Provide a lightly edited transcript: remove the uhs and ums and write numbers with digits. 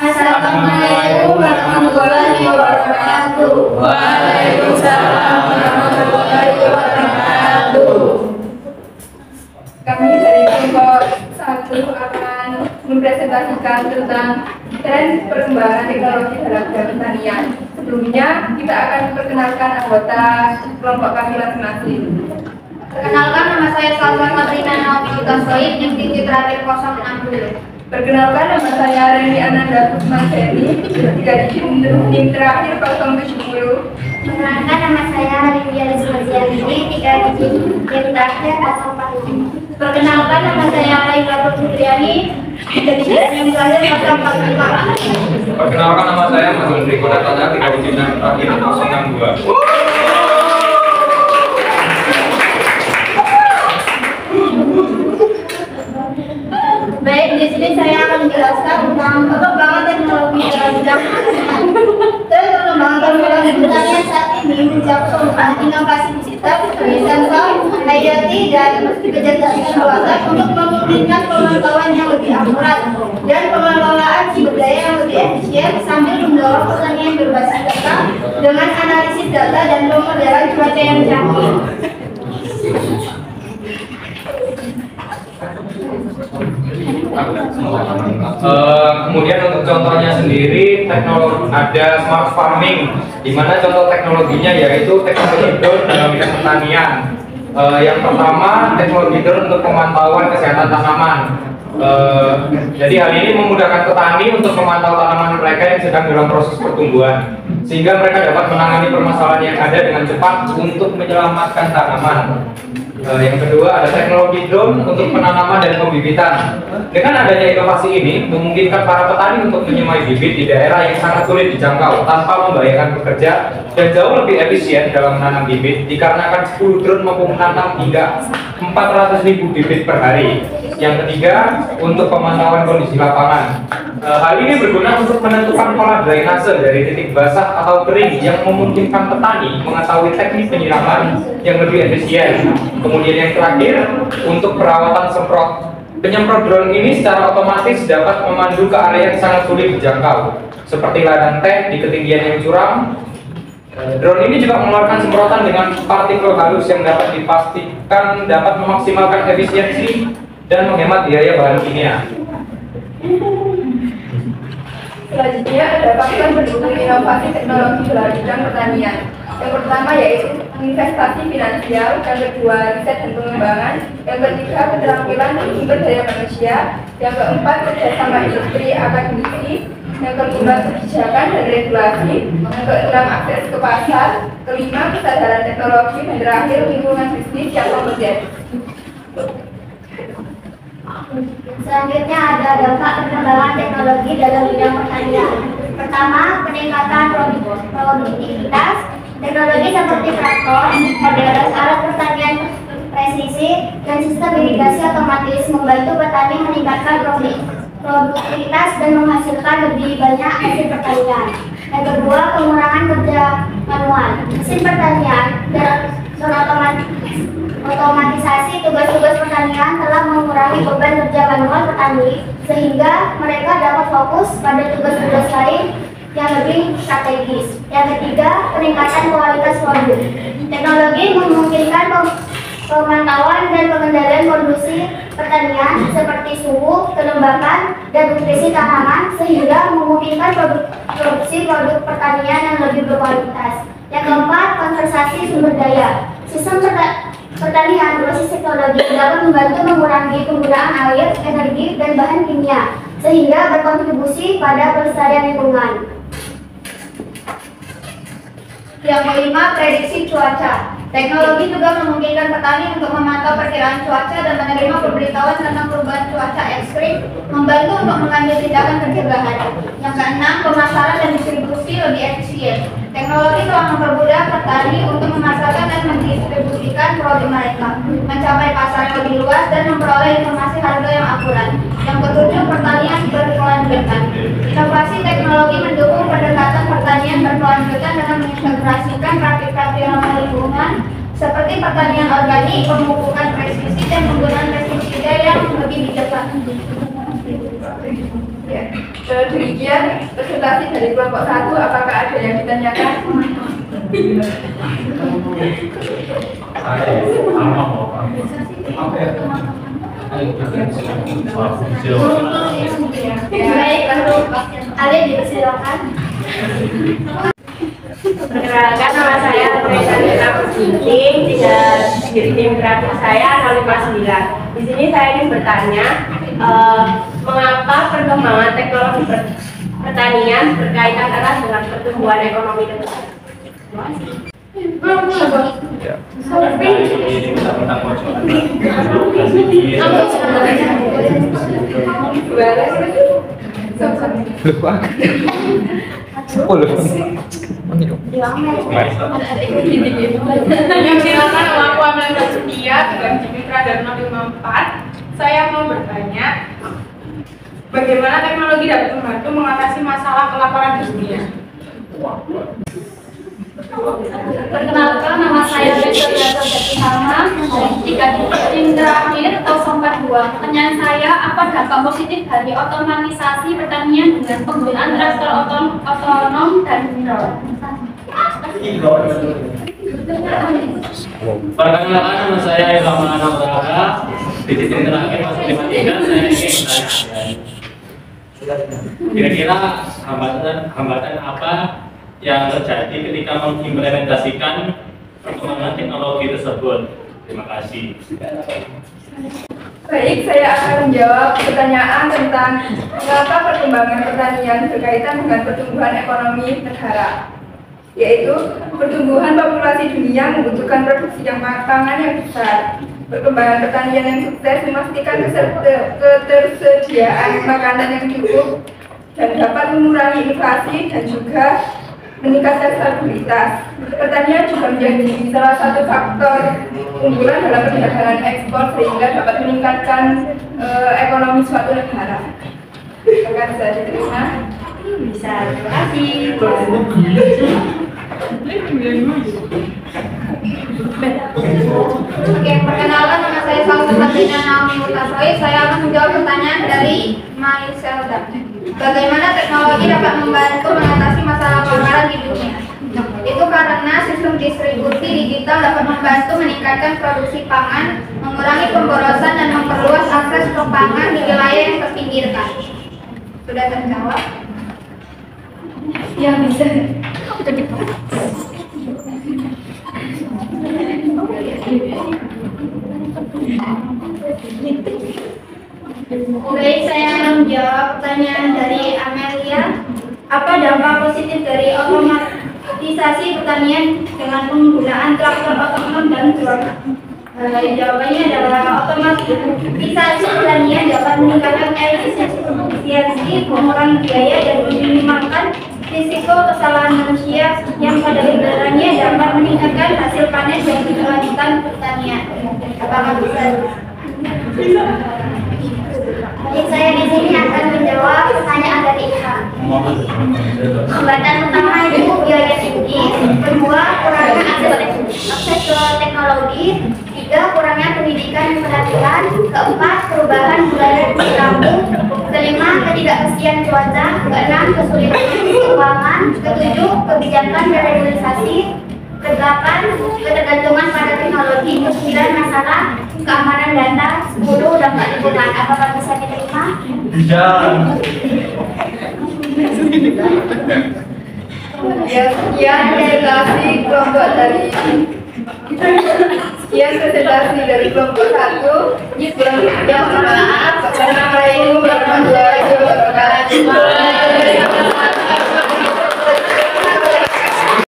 Assalamualaikum warahmatullahi wabarakatuh. Waalaikumsalam warahmatullahi wabarakatuh. Kami dari kelompok 1 akan mempresentasikan tentang tren perkembangan teknologi dalam bidang pertanian. Sebelumnya kita akan perkenalkan anggota kelompok kami masing-masing. Perkenalkan, nama saya Salwa Katrina Naomi Utasoid, yang digit terakhir 060. Perkenalkan, nama saya Reni Ananda Kusmanseni, tiga digit NIM terakhir 070. Perkenalkan, nama saya Rindia Rizmaziani, 3 digit NIM terakhir 045. Perkenalkan, nama saya Laila Putriani, 3 digit NIM terakhir 045. Perkenalkan, nama saya Mas Hendri Kodatana, 3 digit NIM terakhir 062. Baik, di sini saya akan menjelaskan tentang perkembangan teknologi dalam bidang pertanian. Perkembangan teknologi pertanian saat ini mencakup inovasi digital, sensor, IoT, dan kecerdasan buatan untuk memungkinkan pemantauan yang lebih akurat dan pengelolaan sumber daya yang lebih efisien sambil mendorong pertanian berbasis data dengan analisis data dan pemodelan cuaca yang canggih. Kemudian untuk contohnya sendiri teknologi ada smart farming, di mana contoh teknologinya yaitu teknologi drone dalam bidang pertanian. Yang pertama teknologi drone untuk pemantauan kesehatan tanaman. Jadi hal ini memudahkan petani untuk memantau tanaman mereka yang sedang dalam proses pertumbuhan, sehingga mereka dapat menangani permasalahan yang ada dengan cepat untuk menyelamatkan tanaman. Yang kedua ada teknologi drone untuk penanaman dan pembibitan. Dengan adanya inovasi ini memungkinkan para petani untuk menyemai bibit di daerah yang sangat sulit dijangkau tanpa membahayakan pekerja, dan jauh lebih efisien dalam menanam bibit dikarenakan 10 drone mampu menanam hingga 400.000 bibit per hari. Yang ketiga untuk pemantauan kondisi lapangan. Hal ini berguna untuk menentukan pola drainase dari titik basah atau kering yang memungkinkan petani mengetahui teknik penyiraman yang lebih efisien. Kemudian yang terakhir untuk perawatan semprot. Penyemprot drone ini secara otomatis dapat memandu ke area yang sangat sulit dijangkau, seperti ladang teh di ketinggian yang curam. Drone ini juga mengeluarkan semprotan dengan partikel halus yang dapat dipastikan dapat memaksimalkan efisiensi dan menghemat biaya bahan kimia. Selanjutnya ada faktor pendukung inovasi teknologi dalam bidang pertanian. Yang pertama yaitu investasi finansial, yang kedua riset dan pengembangan, yang ketiga keterampilan sumber daya manusia, yang keempat kerjasama industri akademisi, yang kelima kebijakan dan regulasi, yang keenam akses ke pasar, kelima kesadaran teknologi, dan terakhir lingkungan bisnis yang kompeten. Selanjutnya ada dampak perkembangan teknologi dalam bidang pertanian. Pertama, peningkatan produktivitas. Teknologi seperti traktor, modern alat pertanian presisi, dan sistem irigasi otomatis membantu petani meningkatkan produktivitas dan menghasilkan lebih banyak hasil pertanian. Yang kedua, pengurangan kerja manual. Mesin pertanian dan otomatisasi tugas-tugas pertanian telah mengurangi beban kerja manual petani, sehingga mereka dapat fokus pada tugas-tugas lain yang lebih strategis. Yang ketiga, peningkatan kualitas produk. Teknologi memungkinkan pemantauan dan pengendalian produksi pertanian seperti suhu, kelembapan, dan nutrisi tanaman, sehingga memungkinkan produksi produk pertanian yang lebih berkualitas. Yang keempat, konservasi sumber daya. Sistem pertanian berbasis teknologi dapat membantu mengurangi penggunaan air, energi, dan bahan kimia, sehingga berkontribusi pada pelestarian lingkungan. Yang kelima, prediksi cuaca. Teknologi juga memungkinkan petani untuk memantau perkiraan cuaca dan menerima pemberitahuan tentang perubahan cuaca ekstrim, membantu untuk mengambil tindakan pencegahan. Yang keenam, pemasaran dan distribusi lebih efisien. Teknologi telah mempermudah petani untuk memasarkan dan mendistribusikan produk mereka, mencapai pasar yang lebih luas, dan memperoleh informasi harga yang akurat. Yang ketujuh, pertanian berkelanjutan. Inovasi teknologi mendukung pendekatan pertanian berkelanjutan dengan mengintegrasikan praktik-praktik ramah lingkungan seperti pertanian organik, pemupukan presisi, dan penggunaan pestisida yang lebih bijak. Ya. Demikian presentasi dari kelompok 1. Apakah ada yang ditanyakan? Baik, lalu Ali dipersilakan. Perkenalkan, nama saya Teresa Kusing, di tim kreatif saya 059. Di sini saya ingin bertanya, mengapa perkembangan teknologi pertanian berkaitan erat dengan pertumbuhan ekonomi negara? Silakan, aku Amelia Setia, Bidang Mitra dan 054. Saya mau bertanya, bagaimana teknologi dapat membantu mengatasi masalah kelaparan di dunia? Perkenalkan, nama saya Victoria Sama dari 3 tim terakhir atau 42. Pertanyaan saya, apa dampak positif dari otomatisasi pertanian dengan penggunaan traktor otonom dan drone? Perkenalkan, nama saya Ilham Anamrara, di tim terakhir masuk 53. Saya ingin bertanya, kira-kira hambatan apa yang terjadi ketika mengimplementasikan perkembangan teknologi tersebut? Terima kasih. Baik, saya akan menjawab pertanyaan tentang mengapa perkembangan pertanian berkaitan dengan pertumbuhan ekonomi negara. Yaitu, pertumbuhan populasi dunia membutuhkan produksi pangan yang besar. Perkembangan pertanian yang sukses memastikan ketersediaan makanan yang cukup dan dapat mengurangi inflasi dan juga meningkatkan stabilitas. Pertanian juga menjadi salah satu faktor unggulan dalam perdagangan ekspor sehingga dapat meningkatkan ekonomi suatu negara. Apakah bisa diterima? Bisa, terima kasih. Oke, perkenalkan, nama saya Salsatina Naomi Utasoi. Saya akan menjawab pertanyaan dari Maiselda. Bagaimana teknologi dapat membantu mengatasi masalah kelaparan di dunia? Itu karena sistem distribusi digital dapat membantu meningkatkan produksi pangan, mengurangi pemborosan dan memperluas akses stok pangan di wilayah yang terpinggirkan. Sudah terjawab? Ya, bisa. Baik, saya akan menjawab pertanyaan dari Amelia. Apa dampak positif dari otomatisasi pertanian dengan penggunaan traktor otonom dan drone? Jawabannya adalah otomatisasi pertanian dapat meningkatkan efisiensi, mengurangi biaya dan meminimalkan risiko kesalahan manusia yang pada kenyataannya dapat meningkatkan hasil panen dan kelanjutan pertanian. Apakah bisa? Baik, saya di sini akan menjawab pertanyaan dari Ilham. Hambatan pertama itu biaya tinggi, kedua kurangnya akses ke teknologi, tiga kurangnya pendidikan dan pelatihan, keempat perubahan budaya di kampung, kelima ketidakpastian cuaca, keenam kesulitan keuangan, ketujuh kebijakan dan regulasi, kedelapan ketergantungan pada teknologi, kesembilan masalah keamanan data, 10 dampak lingkungan. Apakah bisa diterima? Bisa. Ya, sekian presentasi kelompok dari kelompok